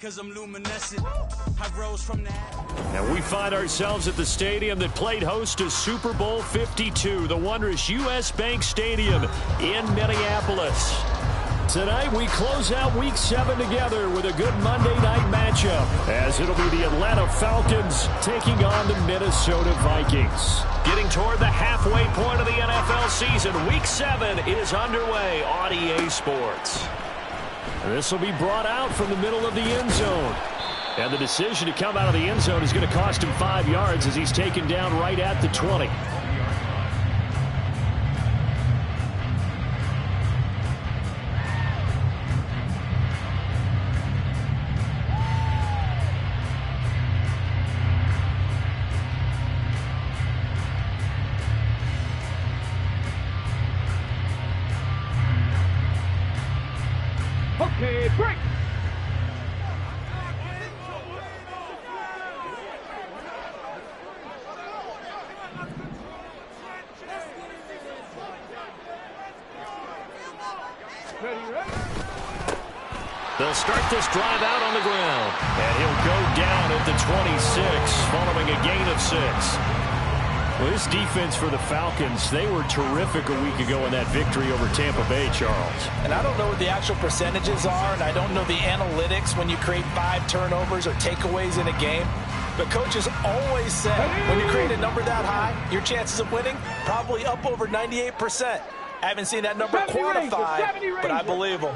'Cause I'm luminescent, I rose from that. And we find ourselves at the stadium that played host to Super Bowl 52, the wondrous U.S. Bank Stadium in Minneapolis. Tonight we close out Week 7 together with a good Monday night matchup, as it'll be the Atlanta Falcons taking on the Minnesota Vikings. Getting toward the halfway point of the NFL season, Week 7 is underway on EA Sports. This will be brought out from the middle of the end zone. And the decision to come out of the end zone is going to cost him 5 yards as he's taken down right at the 20. Okay, break. They'll start this drive out on the ground, and he'll go down at the 26, following a gain of 6. Well, this defense for the Falcons, they were terrific a week ago in that victory over Tampa Bay, Charles. And I don't know what the actual percentages are, and I don't know the analytics when you create 5 turnovers or takeaways in a game. But coaches always say when you create a number that high, your chances of winning probably up over 98%. I haven't seen that number quantified, but I believe them.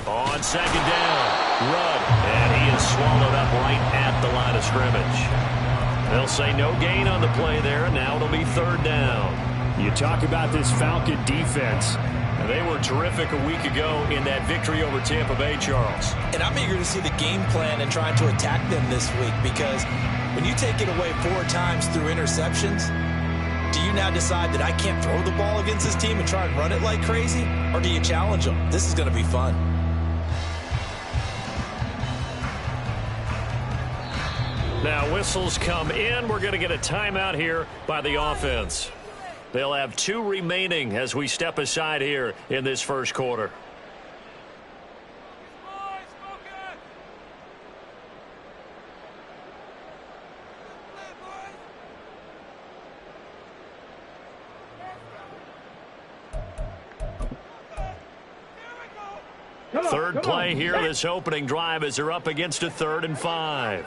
On second down, Rudd, and he is swallowed up right at the line of scrimmage. They'll say no gain on the play there, and now it'll be 3rd down. You talk about this Falcon defense. They were terrific a week ago in that victory over Tampa Bay, Charles. And I'm eager to see the game plan and trying to attack them this week, because when you take it away 4 times through interceptions, do you now decide that I can't throw the ball against this team and try and run it like crazy? Or do you challenge them? This is going to be fun. Now whistles come in. We're going to get a timeout here by the offense. They'll have 2 remaining as we step aside here in this first quarter. Third play here, this opening drive, as they're up against a 3rd and 5.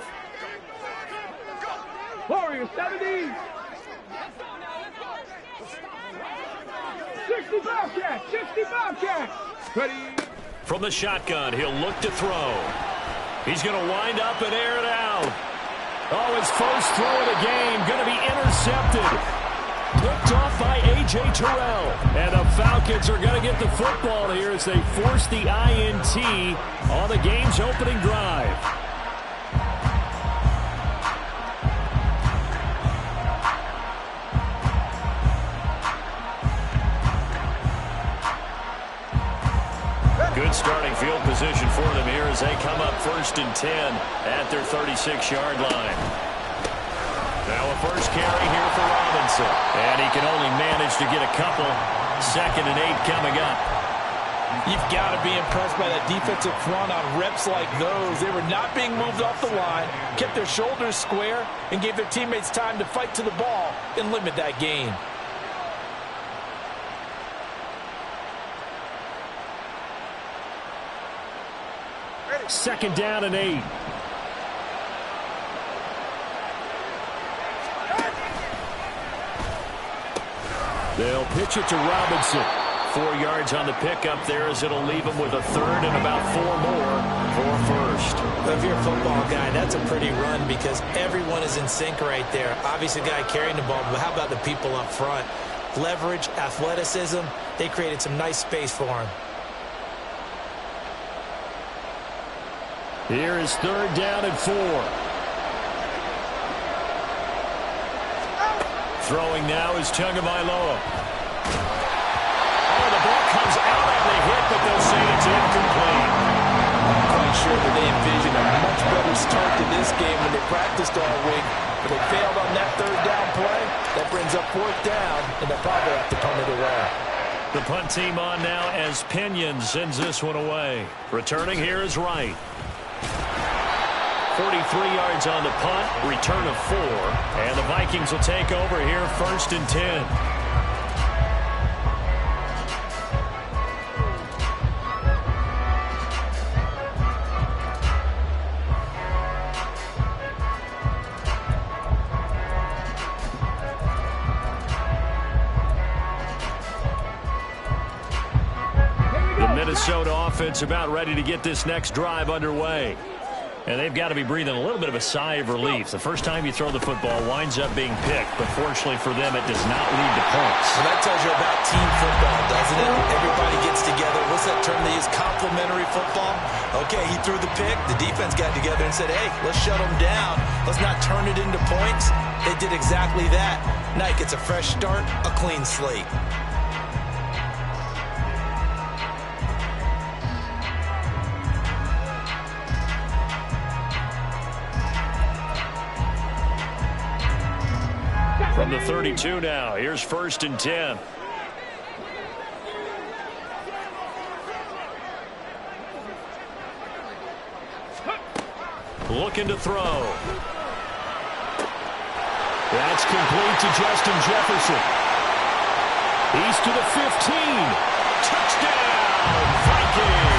Warriors 70. 60 Bobcat. 60 Bobcat. Ready. From the shotgun, he'll look to throw. He's going to wind up and air it out. Oh, his first throw of the game going to be intercepted. Picked off by A.J. Terrell. And the Falcons are going to get the football here as they force the INT on the game's opening drive. Good starting field position for them here as they come up 1st and 10 at their 36-yard line. Now a first carry here for Robinson. And he can only manage to get a couple. 2nd and 8 coming up. You've got to be impressed by that defensive front on reps like those. They were not being moved off the line, kept their shoulders square, and gave their teammates time to fight to the ball and limit that gain. Second down and 8. They'll pitch it to Robinson. 4 yards on the pickup there as it'll leave him with a 3rd and about 4 more for 1st. Well, if you're a football guy, that's a pretty run because everyone is in sync right there. Obviously, the guy carrying the ball, but how about the people up front? Leverage, athleticism, they created some nice space for him. Here is 3rd down and 4. Throwing now is Tagovailoa. Oh, the ball comes out on the hit, but they'll say it's incomplete. I'm quite sure that they envisioned a much better start to this game when they practiced all week. But they failed on that 3rd down play. That brings up 4th down, and they'll probably have to punt it away. The punt team on now as Pinion sends this one away. Returning here is Wright. 43 yards on the punt, return of 4. And the Vikings will take over here 1st and 10. Minnesota offense about ready to get this next drive underway. And they've got to be breathing a little bit of a sigh of relief. The first time you throw the football winds up being picked, but fortunately for them, it does not lead to points. Well, that tells you about team football, doesn't it? Everybody gets together. What's that term they use? Complementary football? Okay, he threw the pick. The defense got together and said, hey, let's shut them down. Let's not turn it into points. They did exactly that. Now he gets a fresh start, a clean slate. From the 32 now, here's 1st and 10. Looking to throw. That's complete to Justin Jefferson. He's to the 15. Touchdown, Vikings!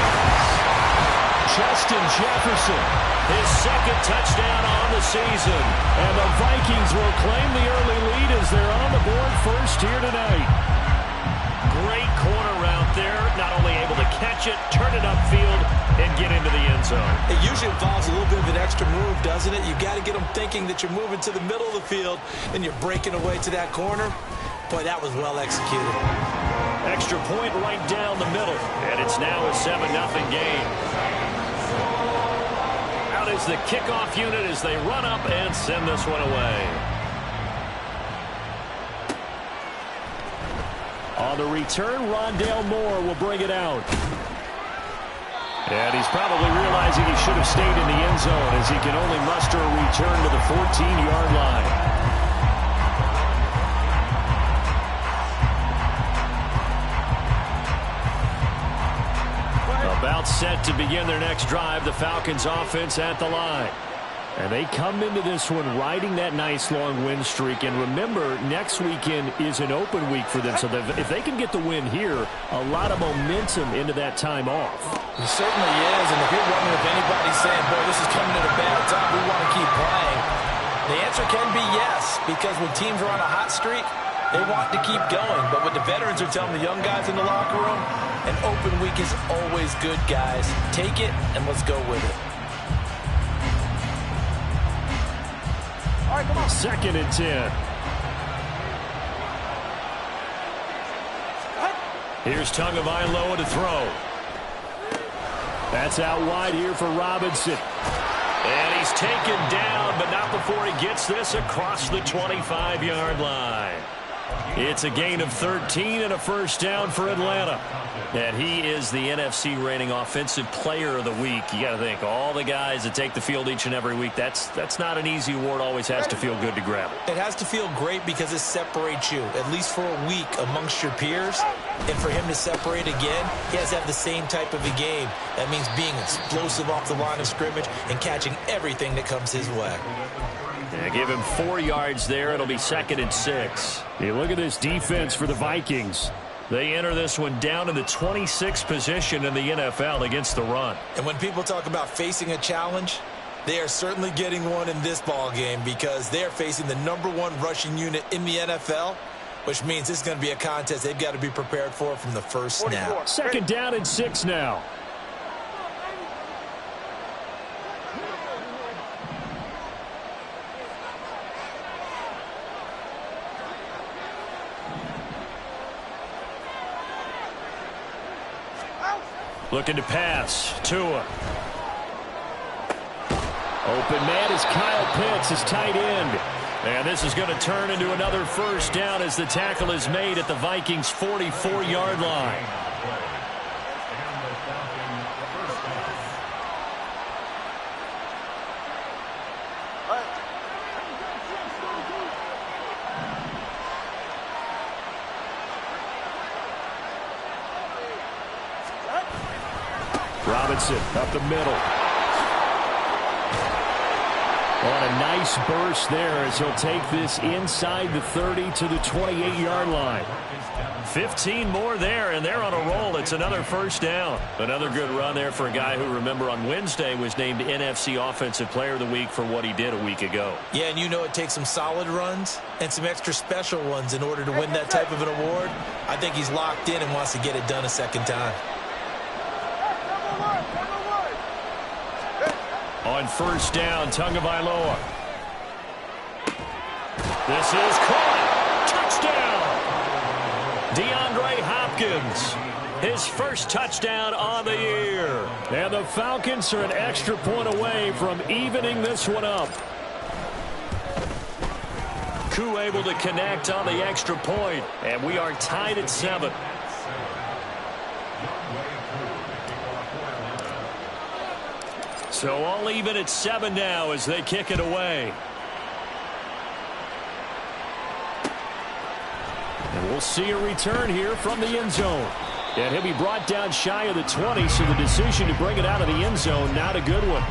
Justin Jefferson, his 2nd touchdown on the season. And the Vikings will claim the early lead as they're on the board first here tonight. Great corner route there. Not only able to catch it, turn it upfield, and get into the end zone. It usually involves a little bit of an extra move, doesn't it? You've got to get them thinking that you're moving to the middle of the field and you're breaking away to that corner. Boy, that was well executed. Extra point right down the middle. And it's now a 7-0 game. Out is the kickoff unit as they run up and send this one away. On the return, Rondale Moore will bring it out. And he's probably realizing he should have stayed in the end zone as he can only muster a return to the 14-yard line. About set to begin their next drive, the Falcons offense at the line. And they come into this one riding that nice long win streak. And remember, next weekend is an open week for them. So if they can get the win here, a lot of momentum into that time off. It certainly is. And if you're wondering if anybody's saying, boy, this is coming at a bad time, we want to keep playing, the answer can be yes. Because when teams are on a hot streak, they want to keep going. But what the veterans are telling the young guys in the locker room, an open week is always good, guys. Take it, and let's go with it. All right, come on. 2nd and 10. Here's Tagovailoa to throw. That's out wide here for Robinson. And he's taken down, but not before he gets this across the 25-yard line. It's a gain of 13 and a first down for Atlanta. And he is the NFC reigning offensive player of the week. You got to think, all the guys that take the field each and every week, that's not an easy award. Always has to feel good to grab it. It has to feel great because it separates you, at least for a week, amongst your peers. And for him to separate again, he has to have the same type of a game. That means being explosive off the line of scrimmage and catching everything that comes his way. Yeah, give him 4 yards there. It'll be 2nd and 6. Hey, look at this defense for the Vikings. They enter this one down in the 26th position in the NFL against the run. And when people talk about facing a challenge, they are certainly getting one in this ball game because they're facing the #1 rushing unit in the NFL, which means this is going to be a contest they've got to be prepared for from the first snap. 2nd down and 6 now. Looking to pass. Tua. Open man is Kyle Pitts, his tight end. And this is going to turn into another first down as the tackle is made at the Vikings' 44-yard line. Robinson up the middle. On a nice burst there as he'll take this inside the 30 to the 28-yard line. 15 more there, and they're on a roll. It's another first down. Another good run there for a guy who, remember, on Wednesday was named NFC Offensive Player of the Week for what he did a week ago. Yeah, and you know it takes some solid runs and some extra special ones in order to win that type of an award. I think he's locked in and wants to get it done a second time. On first down, Tagovailoa. This is caught. Touchdown. DeAndre Hopkins. His first touchdown on the year. And the Falcons are an extra point away from evening this one up. Koo able to connect on the extra point, and we are tied at 7. So all even at 7 now as they kick it away. And we'll see a return here from the end zone. And he'll be brought down shy of the 20, so the decision to bring it out of the end zone, not a good one.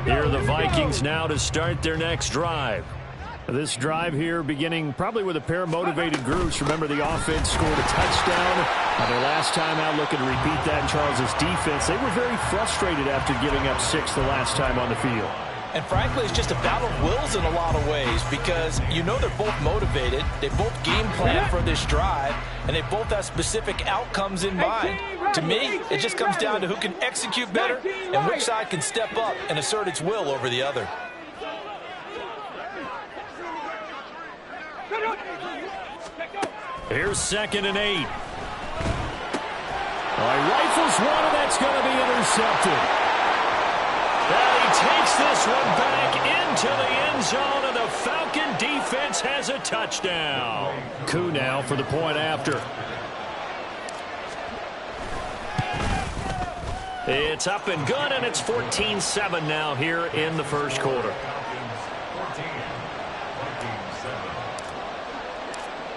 Here are the Vikings now to start their next drive. This drive here beginning probably with a pair of motivated groups. Remember, the offense scored a touchdown. Their last time out, looking to repeat that in Charles' defense. They were very frustrated after giving up 6 the last time on the field. And frankly, it's just a battle of wills in a lot of ways because you know they're both motivated. They both game plan for this drive, and they both have specific outcomes in mind. To me, it just comes down to who can execute better and which side can step up and assert its will over the other. Here's 2nd and 8. He rifles one, and that's going to be intercepted. And he takes this one back into the end zone, and the Falcon defense has a touchdown. Koo now for the point after. It's up and good, and it's 14-7 now here in the first quarter.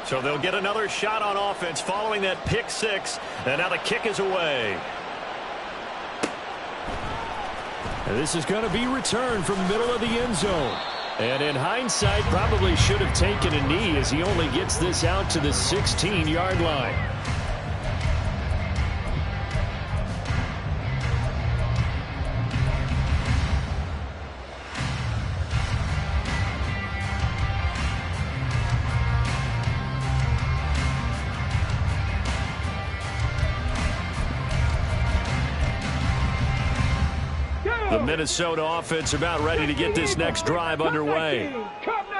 So they'll get another shot on offense following that pick 6, and now the kick is away. And this is going to be returned from the middle of the end zone. And in hindsight, probably should have taken a knee as he only gets this out to the 16-yard line. The Minnesota offense about ready to get this next drive underway.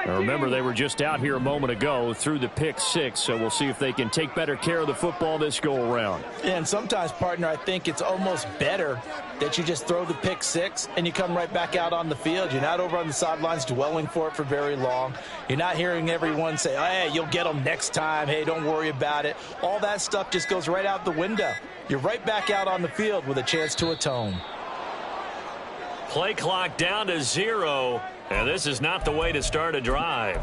Now remember, they were just out here a moment ago through the pick 6, so we'll see if they can take better care of the football this go-around. And sometimes, partner, I think it's almost better that you just throw the pick 6 and you come right back out on the field. You're not over on the sidelines dwelling for it for very long. You're not hearing everyone say, hey, you'll get them next time. Hey, don't worry about it. All that stuff just goes right out the window. You're right back out on the field with a chance to atone. Play clock down to 0, and this is not the way to start a drive.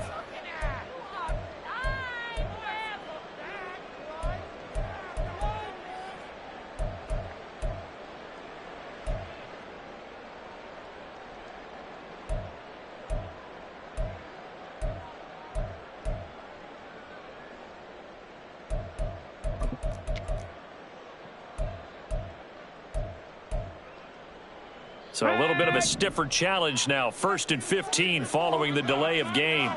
So a little bit of a stiffer challenge now. 1st and 15 following the delay of game.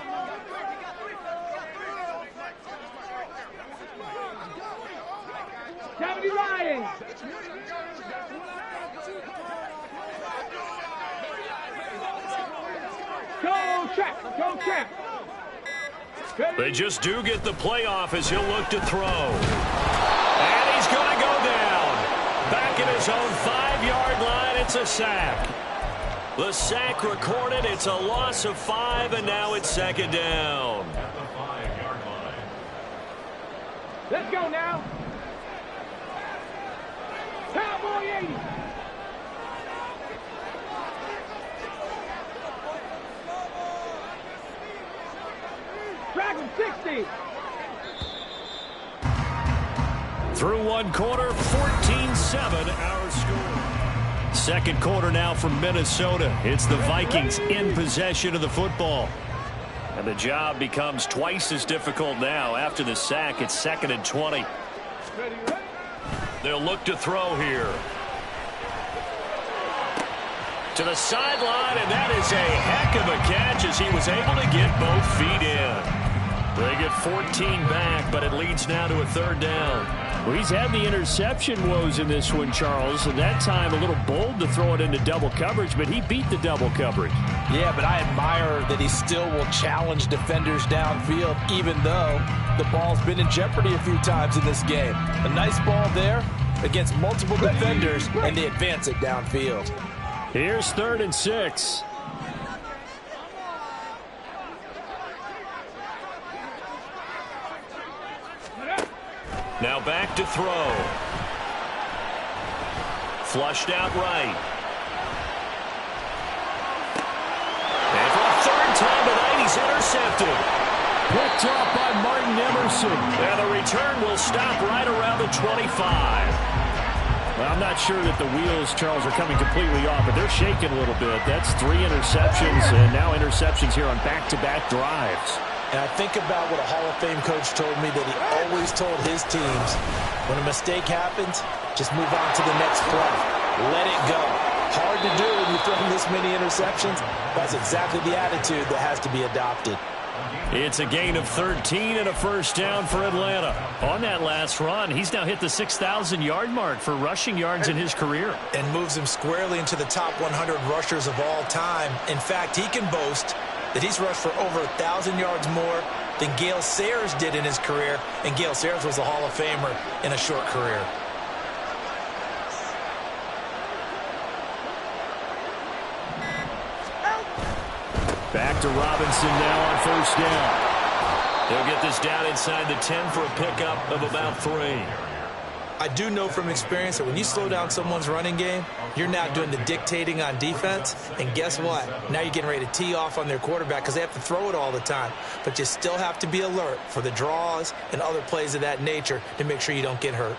They just do get the playoff as he'll look to throw. And he's going to go down. Back at his own 5-yard line, it's a sack. The sack recorded. It's a loss of 5, and now it's 2nd down. Let's go now. Cowboy 80. him 60. Through one quarter, 14-7 our score. Second quarter now from Minnesota. It's the Vikings in possession of the football. And the job becomes twice as difficult now. After the sack, it's 2nd and 20. They'll look to throw here. To the sideline, and that is a heck of a catch as he was able to get both feet in. They get 14 back, but it leads now to a 3rd down. Well, he's had the interception woes in this one, Charles, and that time a little bold to throw it into double coverage, but he beat the double coverage. Yeah, but I admire that he still will challenge defenders downfield, even though the ball's been in jeopardy a few times in this game. A nice ball there against multiple defenders, and they advance it downfield. Here's 3rd and 6. Now back to throw. Flushed out right. And for the 3rd time tonight, he's intercepted. Picked off by Martin Emerson. And the return will stop right around the 25. Well, I'm not sure that the wheels, Charles, are coming completely off, but they're shaking a little bit. That's 3 interceptions, and now interceptions here on back-to-back drives. And I think about what a Hall of Fame coach told me that he always told his teams, when a mistake happens, just move on to the next play. Let it go. Hard to do when you throw this many interceptions. That's exactly the attitude that has to be adopted. It's a gain of 13 and a 1st down for Atlanta. On that last run, he's now hit the 6,000-yard mark for rushing yards in his career. And moves him squarely into the top 100 rushers of all time. In fact, he can boast that he's rushed for over 1,000 yards more than Gale Sayers did in his career, and Gale Sayers was a Hall of Famer in a short career. Back to Robinson now on 1st down. They'll get this down inside the 10 for a pickup of about 3. I do know from experience that when you slow down someone's running game, you're now doing the dictating on defense. And guess what? Now you're getting ready to tee off on their quarterback because they have to throw it all the time. But you still have to be alert for the draws and other plays of that nature to make sure you don't get hurt.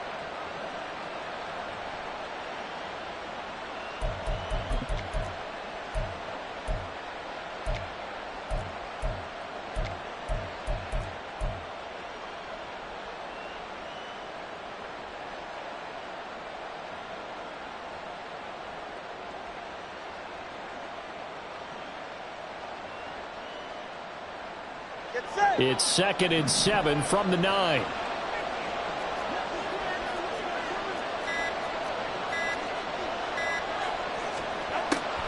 It's 2nd and 7 from the 9.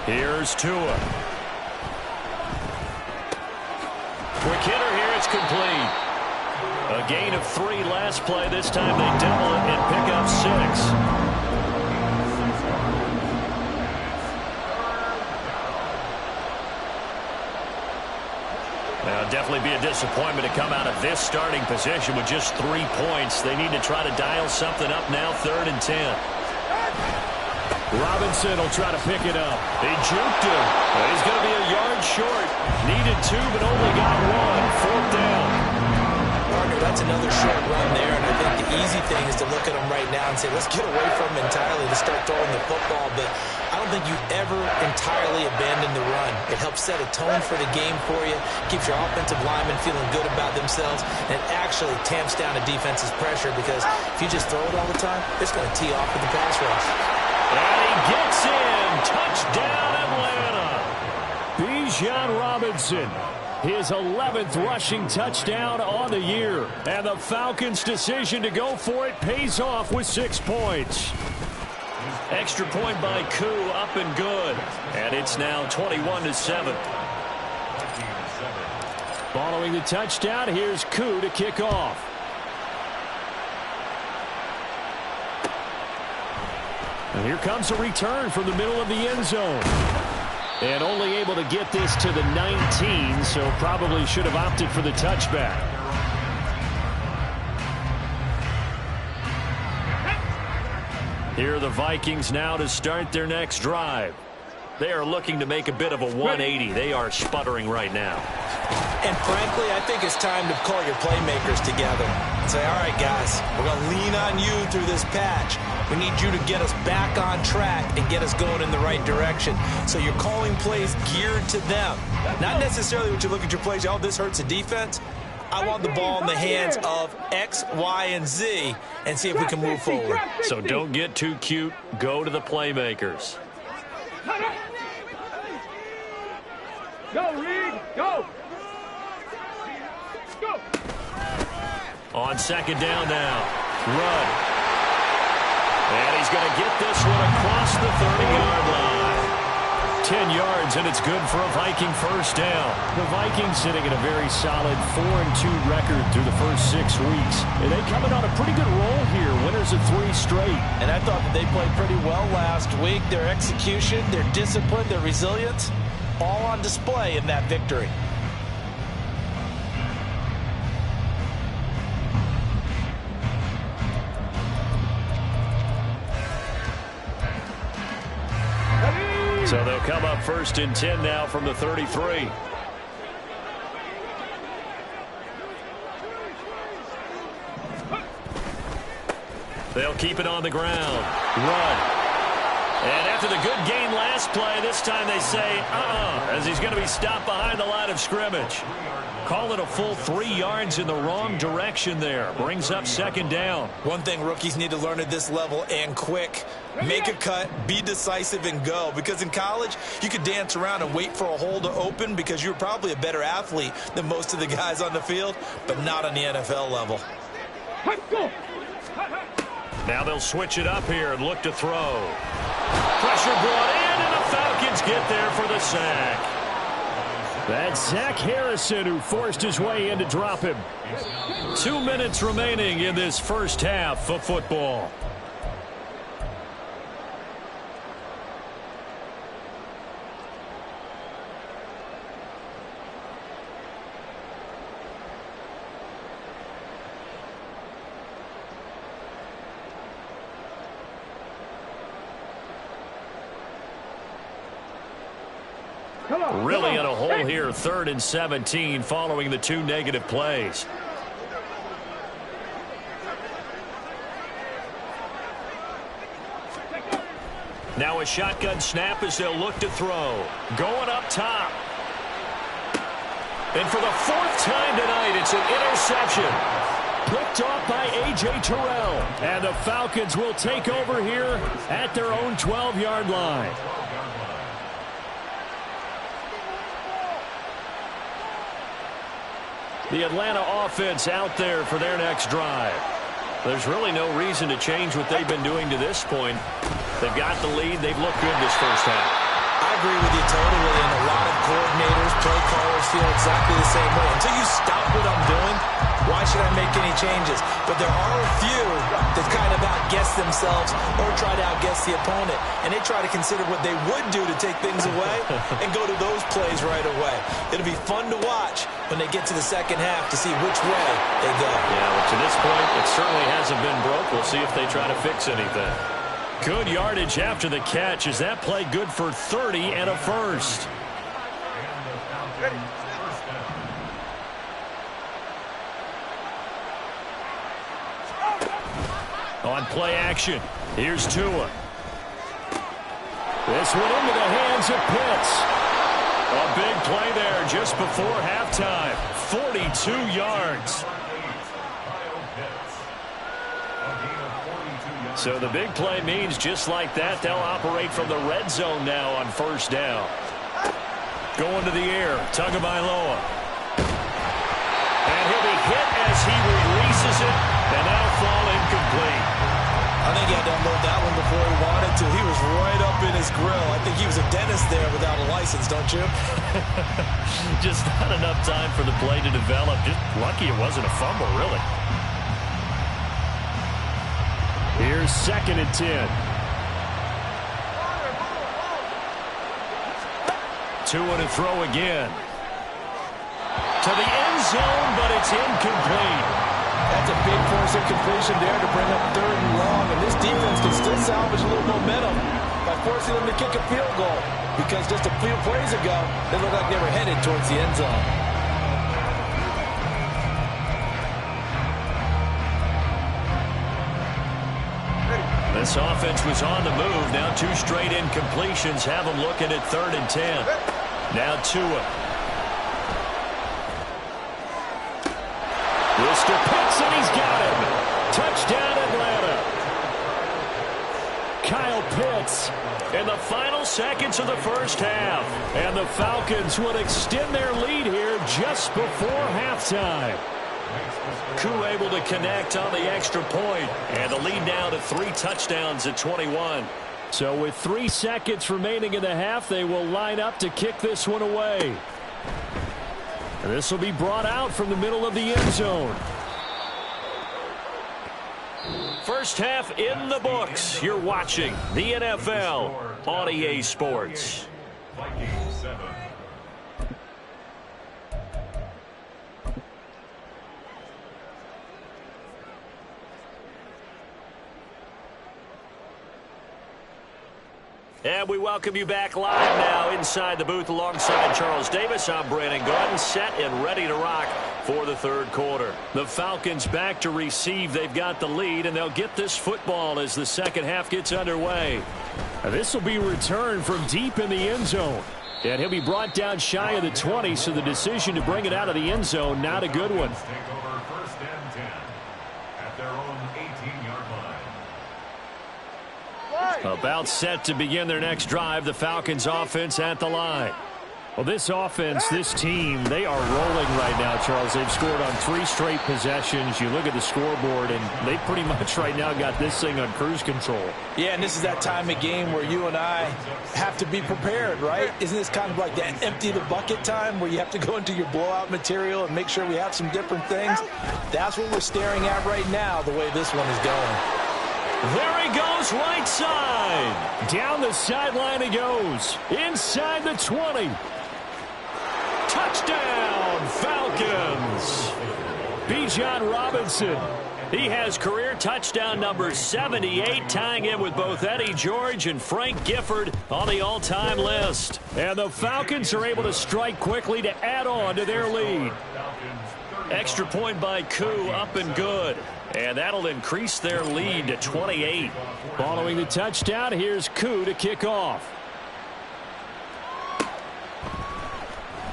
Here's Tua. Quick hitter here, it's complete. A gain of 3 last play. This time they double it and pick up 6. Now, definitely be a disappointment to come out of this starting position with just 3 points. They need to try to dial something up now, 3rd and 10. Robinson will try to pick it up. He juked him. He's going to be a yard short. Needed 2, but only got 1. 4th down. Partner, that's another short run there, and I think the easy thing is to look at him right now and say, let's get away from him entirely to start throwing the football, but I don't think you ever entirely abandon the run. It helps set a tone for the game for you, keeps your offensive linemen feeling good about themselves, and it actually tamps down a defense's pressure because if you just throw it all the time, it's going to tee off with the pass rush. And he gets in. Touchdown, Atlanta. Bijan Robinson, his 11th rushing touchdown on the year. And the Falcons' decision to go for it pays off with 6 points. Extra point by Koo, up and good. And it's now 21-7. Following the touchdown, here's Koo to kick off. And here comes a return from the middle of the end zone. And only able to get this to the 19, so probably should have opted for the touchback. Here are the Vikings now to start their next drive. They are looking to make a bit of a 180. They are sputtering right now. And frankly, I think it's time to call your playmakers together and say, all right, guys, we're going to lean on you through this patch. We need you to get us back on track and get us going in the right direction. So you're calling plays geared to them. Not necessarily what you look at your plays, oh, this hurts the defense. I want the ball in the hands of X, Y, and Z and see if we can move forward. So don't get too cute. Go to the playmakers. Go, Reed, go. Go. On second down now. Run. And he's going to get this one across the 30-yard line. 10 yards, and it's good for a Viking first down. The Vikings sitting at a very solid 4-2 record through the first 6 weeks. And they coming on a pretty good roll here. Winners of 3 straight. And I thought that they played pretty well last week. Their execution, their discipline, their resilience, all on display in that victory. So they'll come up first and 10 now from the 33. They'll keep it on the ground. Run. And after the good game last play, this time they say, as he's going to be stopped behind the line of scrimmage. Call it a full 3 yards in the wrong direction there. Brings up second down. One thing rookies need to learn at this level, and quick, make a cut, be decisive, and go. Because in college, you could dance around and wait for a hole to open because you're probably a better athlete than most of the guys on the field, but not on the NFL level. Now they'll switch it up here and look to throw. Pressure brought in, and the Falcons get there for the sack. That's Zach Harrison who forced his way in to drop him. 2 minutes remaining in this first half of football. Really in a hole here, 3rd and 17 following the 2 negative plays. Now a shotgun snap as they'll look to throw. Going up top. And for the 4th time tonight, it's an interception. Picked off by A.J. Terrell. And the Falcons will take over here at their own 12-yard line. The Atlanta offense out there for their next drive. There's really no reason to change what they've been doing to this point. They've got the lead. They've looked good this first half. I agree with you totally, and a lot of coordinators, play callers feel exactly the same way. Until you stop what I'm doing, why should I make any changes? But there are a few that kind of outguess themselves or try to outguess the opponent, and they try to consider what they would do to take things away and go to those plays right away. It'll be fun to watch when they get to the second half to see which way they go. Yeah, well, to this point, it certainly hasn't been broke. We'll see if they try to fix anything. Good yardage after the catch. Is that play good for 30 and a first? On play action, here's Tua. This one into the hands of Pitts. A big play there just before halftime. 42 yards. So the big play means just like that, they'll operate from the red zone now on first down. Going to the air, Tagovailoa. And he'll be hit as he releases it, and that'll fall incomplete. I think he had to unload that one before he wanted to. He was right up in his grill. I think he was a dentist there without a license, don't you? Just not enough time for the play to develop. Just lucky it wasn't a fumble, really. Here's 2nd and 10. Tua to throw again. To the end zone, but it's incomplete. That's a big force of completion there to bring up 3rd and long. And this defense can still salvage a little momentum by forcing them to kick a field goal. Because just a few plays ago, they looked like they were headed towards the end zone. This offense was on the move. Now 2 straight incompletions have them looking at 3rd and 10. Now Tua. Mr. Pitts, and he's got him. Touchdown, Atlanta. Kyle Pitts in the final seconds of the first half. And the Falcons would extend their lead here just before halftime. Koo able to connect on the extra point, and the lead now to 3 touchdowns at 21. So with 3 seconds remaining in the half, they will line up to kick this one away. And this will be brought out from the middle of the end zone. First half in the books. You're watching the NFL on EA Sports. And we welcome you back live now inside the booth alongside Charles Davis. I'm Brandon Gordon, set and ready to rock for the 3rd quarter. The Falcons back to receive. They've got the lead, and they'll get this football as the second half gets underway. This will be returned from deep in the end zone. And he'll be brought down shy of the 20, so the decision to bring it out of the end zone, not a good one. About set to begin their next drive, the Falcons offense at the line. Well, this offense, this team, they are rolling right now, Charles. They've scored on 3 straight possessions. You look at the scoreboard, and they pretty much right now got this thing on cruise control. Yeah, and this is that time of game where you and I have to be prepared, right? Isn't this kind of like that empty the bucket time where you have to go into your blowout material and make sure we have some different things? That's what we're staring at right now, the way this one is going. There he goes, right side. Down the sideline he goes. Inside the 20. Touchdown, Falcons. Bijan Robinson. He has career touchdown number 78, tying in with both Eddie George and Frank Gifford on the all-time list. And the Falcons are able to strike quickly to add on to their lead. Extra point by Koo, up and good. And that'll increase their lead to 28. Following the touchdown, here's Koo to kick off.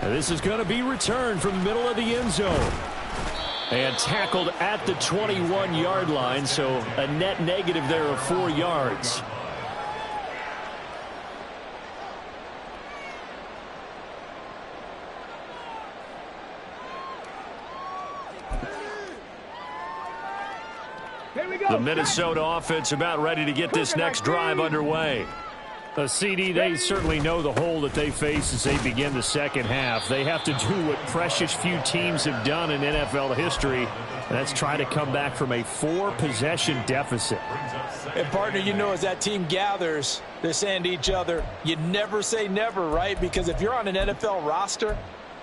And this is going to be returned from the middle of the end zone. And tackled at the 21-yard line, so a net negative there of 4 yards. The Minnesota offense about ready to get this next drive underway. CD, they certainly know the hole that they face as they begin the second half. They have to do what precious few teams have done in NFL history, and that's try to come back from a 4-possession deficit. And, partner, you know, as that team gathers, they're saying to each other, you never say never, right? Because if you're on an NFL roster,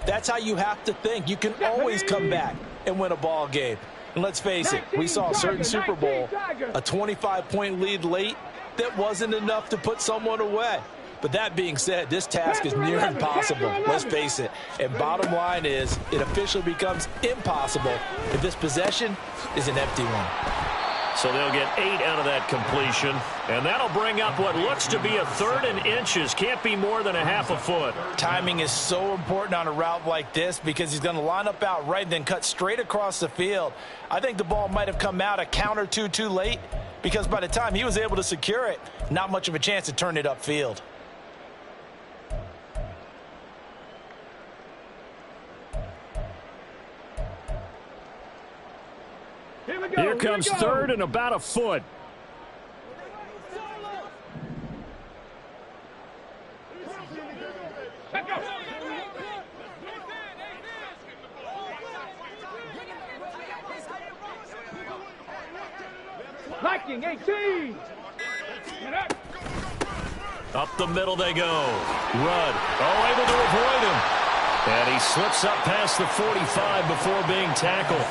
that's how you have to think. You can always come back and win a ball game. And let's face it, we saw a certain Super Bowl, a 25-point lead late, that wasn't enough to put someone away. But that being said, this task is near impossible. Let's face it. And bottom line is, it officially becomes impossible if this possession is an empty one. So they'll get 8 out of that completion. And that'll bring up what looks to be a 3rd and inches. Can't be more than a half a foot. Timing is so important on a route like this because he's going to line up out right and then cut straight across the field. I think the ball might have come out a count or two too late, because by the time he was able to secure it, not much of a chance to turn it upfield. Here comes 3rd and about a foot. Liking 18. Up the middle they go. Rudd, able to avoid him. And he slips up past the 45 before being tackled.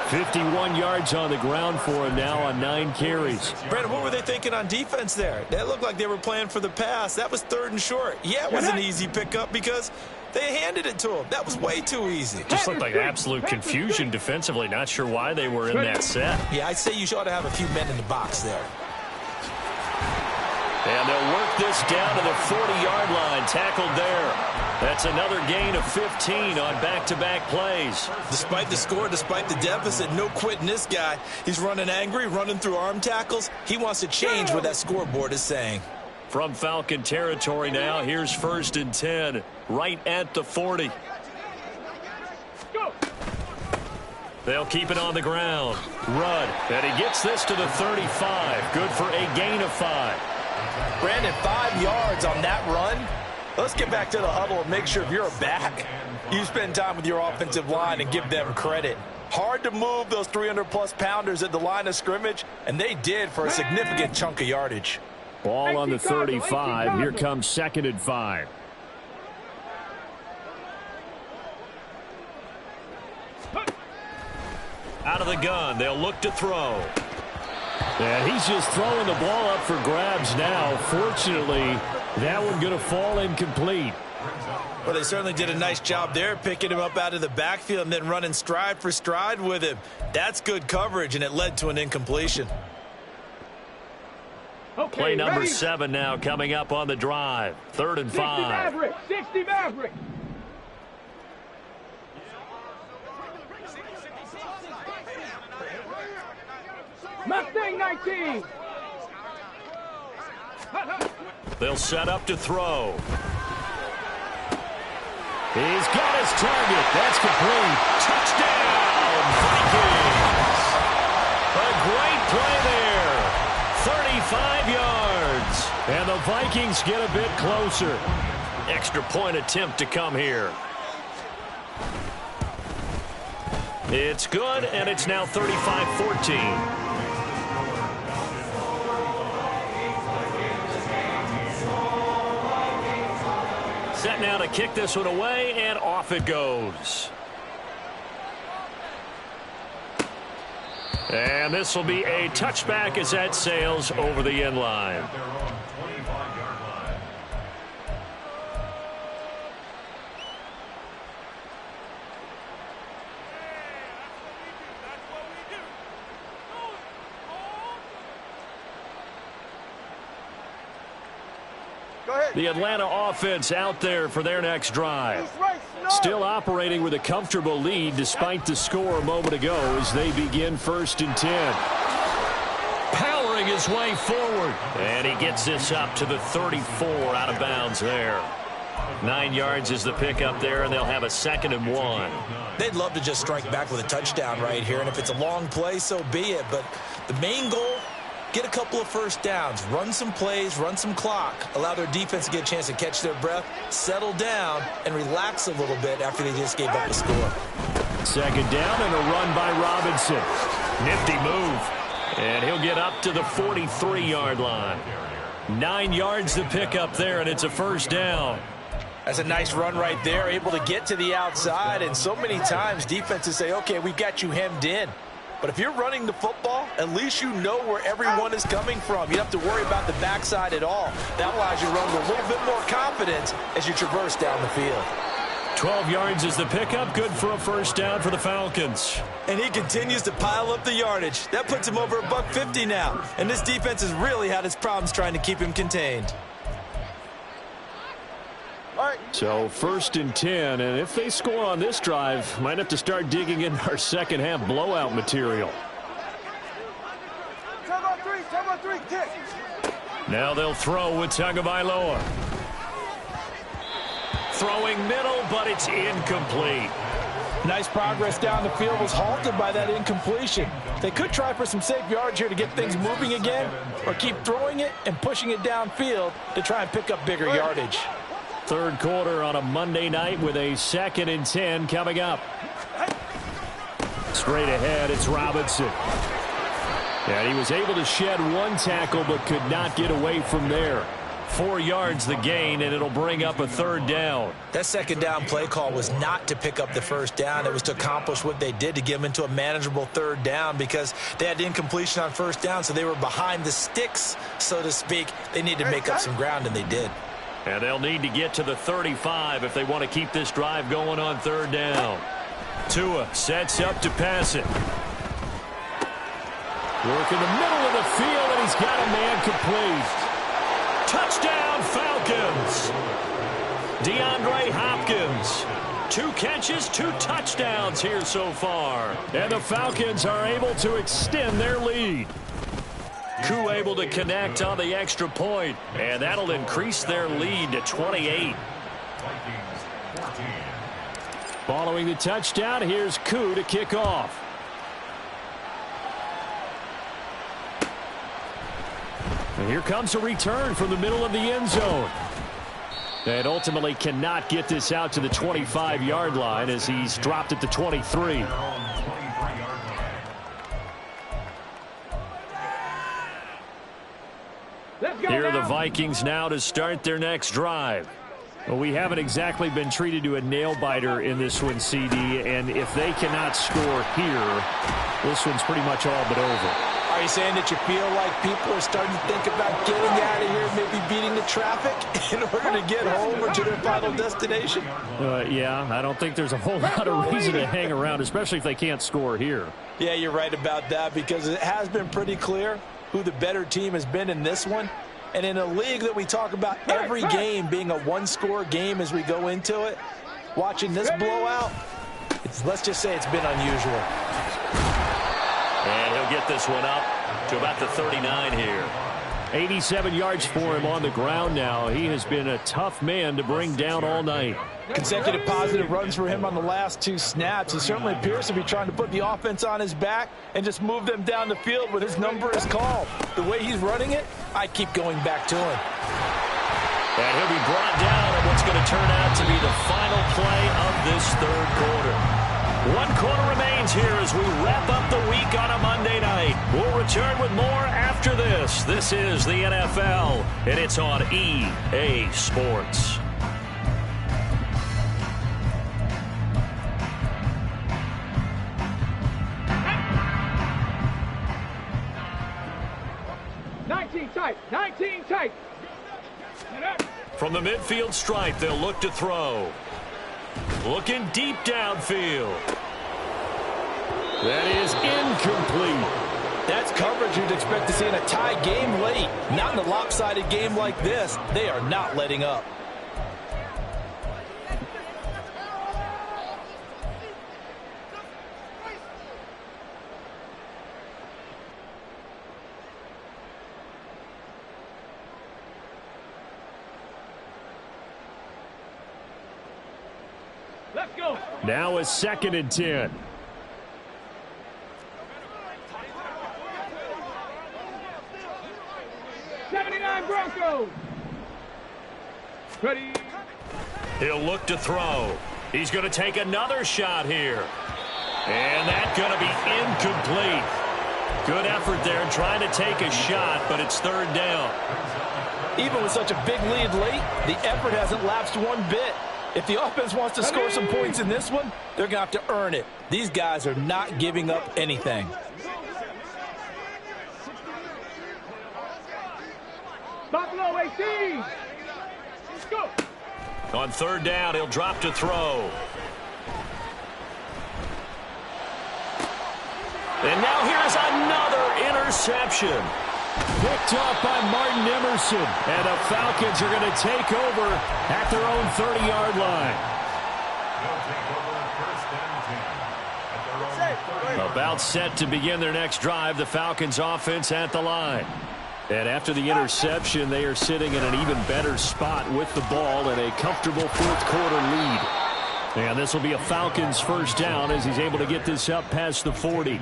51 yards on the ground for him now on 9 carries. Brandon, what were they thinking on defense there? That looked like they were playing for the pass. That was 3rd and short. Yeah, it was an easy pickup because they handed it to him. That was way too easy. Just looked like absolute confusion defensively. Not sure why they were in that set. Yeah, I'd say you ought to have a few men in the box there. And they'll work this down to the 40-yard line, tackled there. That's another gain of 15 on back-to-back plays. Despite the score, despite the deficit, no quitting this guy. He's running angry, running through arm tackles. He wants to change what that scoreboard is saying. From Falcon territory now, here's 1st and 10, right at the 40. They'll keep it on the ground. Rudd, and he gets this to the 35. Good for a gain of 5. Brandon, 5 yards on that run. Let's get back to the huddle and make sure if you're a back, you spend time with your offensive line and give them credit. Hard to move those 300-plus pounders at the line of scrimmage, and they did for a significant chunk of yardage. Ball on the 35. Here comes 2nd and 5. Out of the gun, they'll look to throw. And he's just throwing the ball up for grabs now. Fortunately, that one going to fall incomplete. Well, they certainly did a nice job there, picking him up out of the backfield and then running stride for stride with him. That's good coverage, and it led to an incompletion. Okay, play number 7 now coming up on the drive. 3rd and 5. 60 Maverick! 60 Maverick! Mustang 19! They'll set up to throw. He's got his target. That's complete. Touchdown, Vikings! A great play there. 35 yards. And the Vikings get a bit closer. Extra point attempt to come here. It's good, and it's now 35-14. Set now to kick this one away, and off it goes. And this will be a touchback as that sails over the end line. The Atlanta offense out there for their next drive. Still operating with a comfortable lead despite the score a moment ago as they begin 1st and 10. Powering his way forward. And he gets this up to the 34 out of bounds there. 9 yards is the pickup there, and they'll have a 2nd and 1. They'd love to just strike back with a touchdown right here, and if it's a long play, so be it. But the main goal, get a couple of first downs, run some plays, run some clock, allow their defense to get a chance to catch their breath, settle down, and relax a little bit after they just gave up a score. 2nd down and a run by Robinson. Nifty move. And he'll get up to the 43-yard line. 9 yards to pick up there, and it's a 1st down. That's a nice run right there, able to get to the outside, and so many times defenses say, okay, we've got you hemmed in. But if you're running the football, at least you know where everyone is coming from. You don't have to worry about the backside at all. That allows you to run with a little bit more confidence as you traverse down the field. 12 yards is the pickup, good for a 1st down for the Falcons. And he continues to pile up the yardage. That puts him over $150 now. And this defense has really had its problems trying to keep him contained. So 1st and 10, and if they score on this drive, might have to start digging in our second half blowout material. Now they'll throw with Tagovailoa. Throwing middle, but it's incomplete. Nice progress down the field was halted by that incompletion. They could try for some safe yards here to get things moving again, or keep throwing it and pushing it downfield to try and pick up bigger yardage. 3rd quarter on a Monday night with a 2nd and 10 coming up. Straight ahead, it's Robinson. And he was able to shed 1 tackle but could not get away from there. 4 yards the gain, and it'll bring up a 3rd down. That 2nd down play call was not to pick up the 1st down. It was to accomplish what they did to get them into a manageable 3rd down because they had incompletion on 1st down, so they were behind the sticks, so to speak. They needed to make up some ground, and they did. And they'll need to get to the 35 if they want to keep this drive going on 3rd down. Tua sets up to pass it. Work in the middle of the field, and he's got a man complete. Touchdown, Falcons. DeAndre Hopkins. 2 catches, 2 touchdowns here so far. And the Falcons are able to extend their lead. Koo able to connect on the extra point, and that'll increase their lead to 28. Following the touchdown, here's Koo to kick off. And here comes a return from the middle of the end zone. And ultimately cannot get this out to the 25-yard line as he's dropped at the 23. Here are the Vikings now to start their next drive. Well, we haven't exactly been treated to a nail-biter in this one, CD, and if they cannot score here, this one's pretty much all but over. Are you saying that you feel like people are starting to think about getting out of here, maybe beating the traffic in order to get home or to their final destination? Yeah, I don't think there's a whole lot of reason to hang around, especially if they can't score here. Yeah, you're right about that, because it has been pretty clear who the better team has been in this one. And in a league that we talk about every game being a one-score game as we go into it, watching this blowout, let's just say it's been unusual. And he'll get this one up to about the 39 here. 87 yards for him on the ground now. He has been a tough man to bring down all night. Consecutive positive runs for him on the last 2 snaps. He certainly appears to be trying to put the offense on his back and just move them down the field when his number is called. The way he's running it, I keep going back to him. And he'll be brought down at what's going to turn out to be the final play of this third quarter. 1 quarter remains here as we wrap up the week on a Monday night. We'll return with more after this. This is the NFL, and it's on EA Sports. Tight, 19 tight. From the midfield stripe, they'll look to throw. Looking deep downfield. That is incomplete. That's coverage you'd expect to see in a tie game late. Not in a lopsided game like this. They are not letting up. Let's go. Now a 2nd and 10. Broncos. Ready. He'll look to throw. He's going to take another shot here. And that's going to be incomplete. Good effort there trying to take a shot, but it's 3rd down. Even with such a big lead late, the effort hasn't lapsed one bit. If the offense wants to score some points in this one, they're going to have to earn it. These guys are not giving up anything. Buffalo 18. Let's go. On 3rd down, he'll drop to throw. And now here's another interception. Picked off by Martin Emerson. And the Falcons are going to take over at their own 30-yard line. About set to begin their next drive. The Falcons offense at the line. And after the interception, they are sitting in an even better spot with the ball and a comfortable 4th quarter lead. And this will be a Falcons 1st down as he's able to get this up past the 40.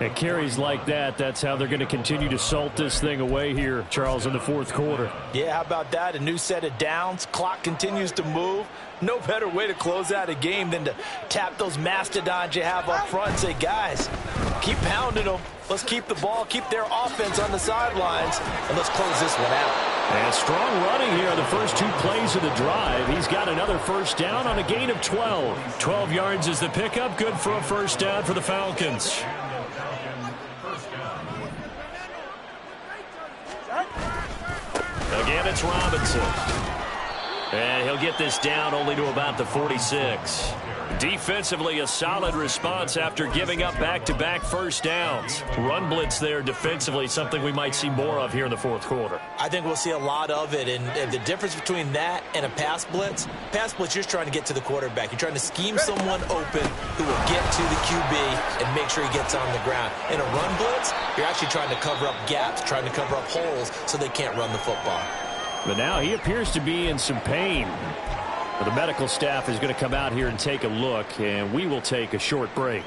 It carries like that. That's how they're going to continue to salt this thing away here, Charles, in the 4th quarter. Yeah, how about that? A new set of downs. Clock continues to move. No better way to close out a game than to tap those mastodons you have up front and say, guys, keep pounding them. Let's keep the ball, keep their offense on the sidelines, and let's close this one out. And strong running here on the first 2 plays of the drive. He's got another 1st down on a gain of 12. 12 yards is the pickup. Good for a 1st down for the Falcons. Again, it's Robinson. And he'll get this down only to about the 46. Defensively, a solid response after giving up back-to-back first downs. Run blitz there defensively, something we might see more of here in the fourth quarter. I think we'll see a lot of it, and the difference between that and a pass blitz, you're just trying to get to the quarterback. You're trying to scheme someone open who will get to the QB and make sure he gets on the ground. In a run blitz, you're actually trying to cover up gaps, trying to cover up holes so they can't run the football. But now he appears to be in some pain. The medical staff is going to come out here and take a look, and we will take a short break.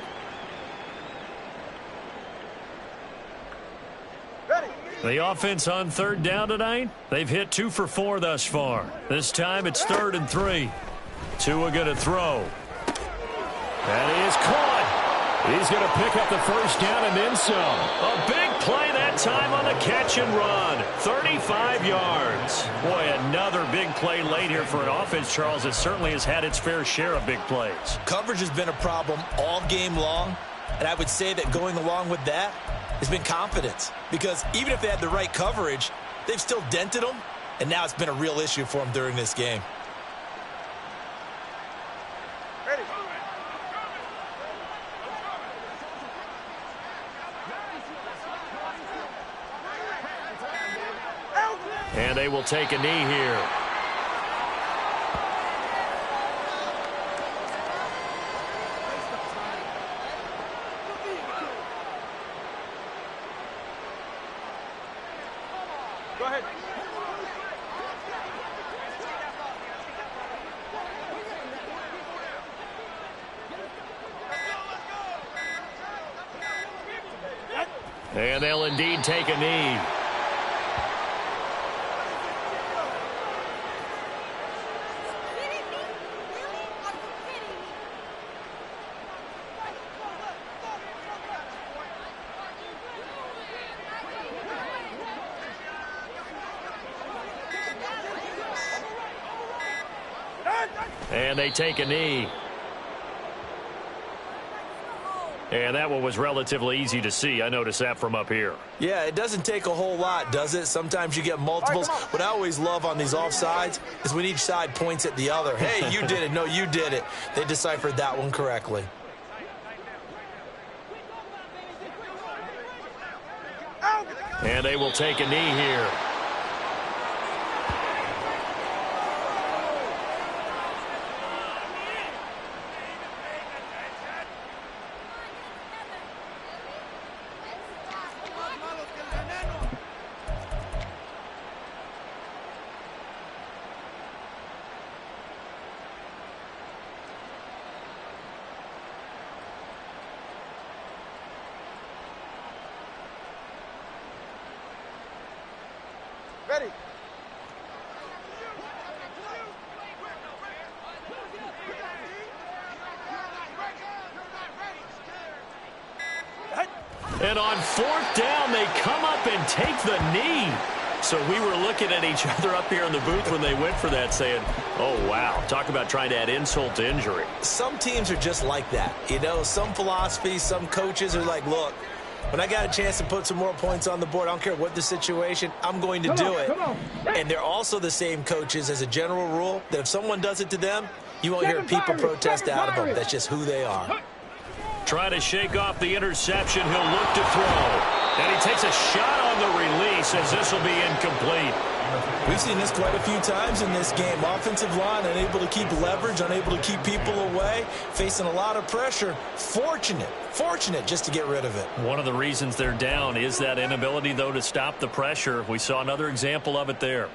The offense on third down tonight, they've hit 2 for 4 thus far. This time it's 3rd and 3. Tua going to throw. That is caught. He's going to pick up the first down and then some. A big play that time on the catch and run. 35 yards. Boy, another big play late here for an offense, Charles, that certainly has had its fair share of big plays. Coverage has been a problem all game long, and I would say that going along with that has been confidence. Because even if they had the right coverage, they've still dented them, and now it's been a real issue for them during this game. And they will take a knee here. Go ahead. And they'll indeed take a knee. And they take a knee. And that one was relatively easy to see. I noticed that from up here. Yeah, it doesn't take a whole lot, does it? Sometimes you get multiples. What I always love on these offsides is when each side points at the other. Hey, you did it. No, you did it. They deciphered that one correctly. And they will take a knee here. Ready. And on 4th down, they come up and take the knee. So we were looking at each other up here in the booth when they went for that saying, oh, wow, talk about trying to add insult to injury. Some teams are just like that. You know, some philosophies, some coaches are like, look, when I got a chance to put some more points on the board, I don't care what the situation, I'm going to do it. And they're also the same coaches as a general rule that if someone does it to them, you won't hear people protest out of them. That's just who they are. Trying to shake off the interception. He'll look to throw. And he takes a shot on the release as this will be incomplete. We've seen this quite a few times in this game. Offensive line unable to keep leverage, unable to keep people away, facing a lot of pressure. Fortunate just to get rid of it. One of the reasons they're down is that inability, though, to stop the pressure. We saw another example of it there.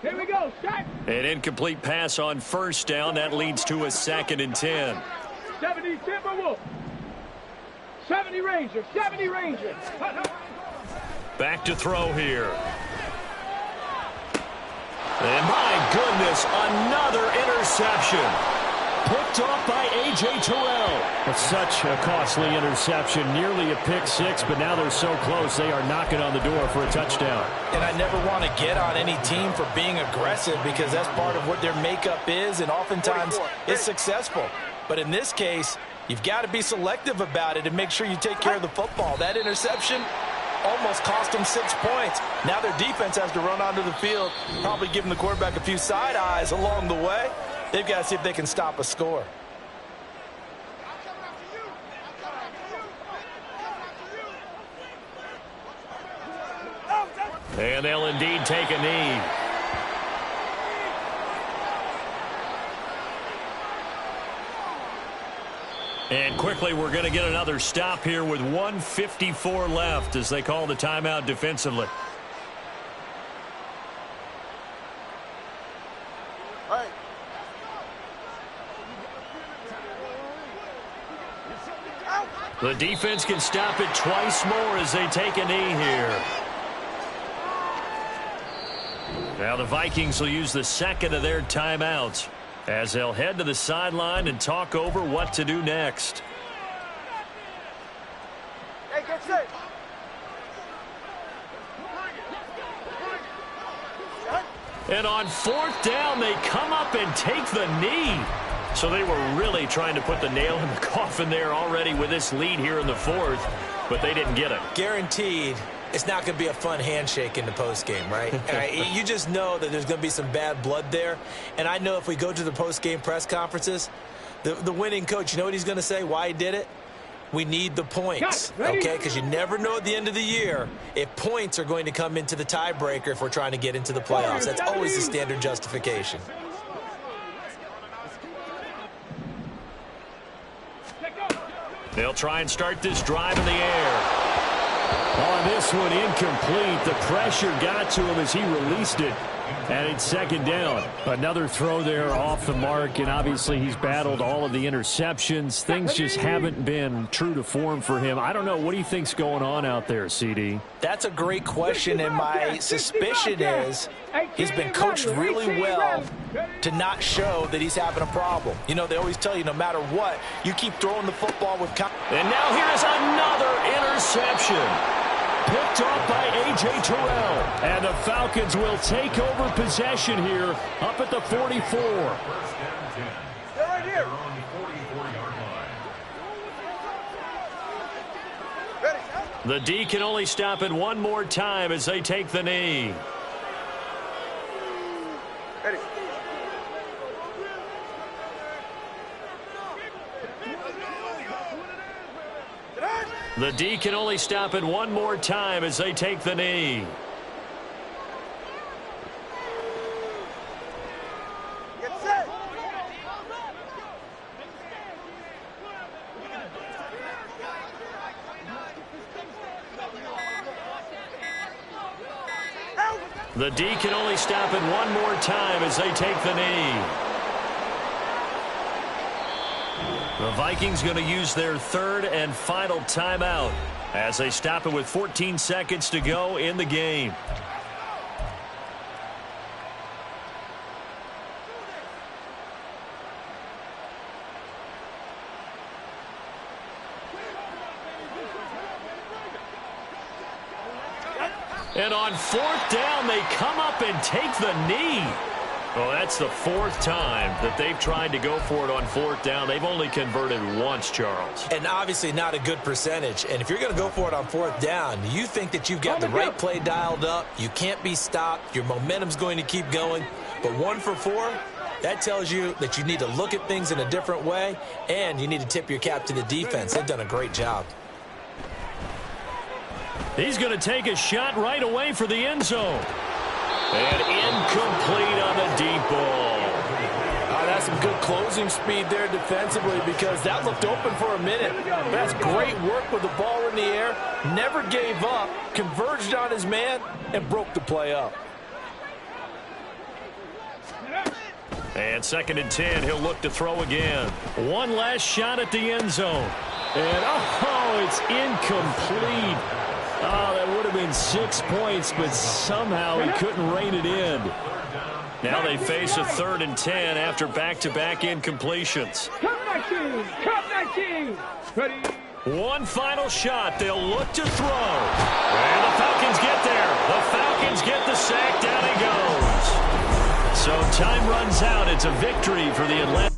Here we go. Start. An incomplete pass on 1st down. That leads to a 2nd and 10. 70 Timberwolf. 70 Rangers. 70 Rangers. Back to throw here. And my goodness, another interception. Picked off by A.J. Terrell. It's such a costly interception, nearly a pick six, but now they're so close they are knocking on the door for a touchdown. And I never want to get on any team for being aggressive because that's part of what their makeup is, and oftentimes it's successful. But in this case, you've got to be selective about it and make sure you take care of the football. That interception, almost cost them 6 points. Now their defense has to run onto the field, probably giving the quarterback a few side eyes along the way. They've got to see if they can stop a score. And they'll indeed take a knee. And quickly, we're going to get another stop here with 1:54 left as they call the timeout defensively. The defense can stop it twice more as they take a knee here. Now the Vikings will use the second of their timeouts as they'll head to the sideline and talk over what to do next. Hey, get set. And on fourth down, they come up and take the knee. So they were really trying to put the nail in the coffin there already with this lead here in the fourth, but they didn't get it. Guaranteed it's not going to be a fun handshake in the postgame, right? You just know that there's going to be some bad blood there. And I know if we go to the postgame press conferences, the winning coach, you know what he's going to say, why he did it? We need the points, okay? Because you never know at the end of the year if points are going to come into the tiebreaker if we're trying to get into the playoffs. That's always the standard justification. They'll try and start this drive in the air. On this one, incomplete. The pressure got to him as he released it. And it's second down. Another throw there off the mark, and obviously he's battled all of the interceptions. Things just haven't been true to form for him. I don't know. What do you think's going on out there, CD? That's a great question, and my suspicion is he's been coached really well to not show that he's having a problem. You know, they always tell you no matter what, you keep throwing the football with confidence. And now here's another interception. Picked off by A.J. Terrell. And the Falcons will take over possession here up at the 44. They're right here. Ready. The D can only stop it one more time as they take the knee. Ready. The D can only stop it one more time as they take the knee. Get set. The D can only stop it one more time as they take the knee. The Vikings going to use their third and final timeout as they stop it with 14 seconds to go in the game. And on fourth down, they come up and take the knee. Well, that's the fourth time that they've tried to go for it on fourth down. They've only converted once, Charles. And obviously not a good percentage. And if you're going to go for it on fourth down, you think that you've got the right play dialed up. You can't be stopped. Your momentum's going to keep going. But 1 for 4, that tells you that you need to look at things in a different way, and you need to tip your cap to the defense. They've done a great job. He's going to take a shot right away for the end zone. And incomplete on the deep ball. That's some good closing speed there defensively because that looked open for a minute. That's great work with the ball in the air. Never gave up, converged on his man, and broke the play up. And 2nd and 10, he'll look to throw again. One last shot at the end zone. And, oh, it's incomplete. Oh, that would have been 6 points, but somehow he couldn't rein it in. Now they face a 3rd and 10 after back-to-back incompletions. Come 19. Come 19. Ready. One final shot. They'll look to throw. And the Falcons get there. The Falcons get the sack. Down he goes. So time runs out. It's a victory for the Atlanta.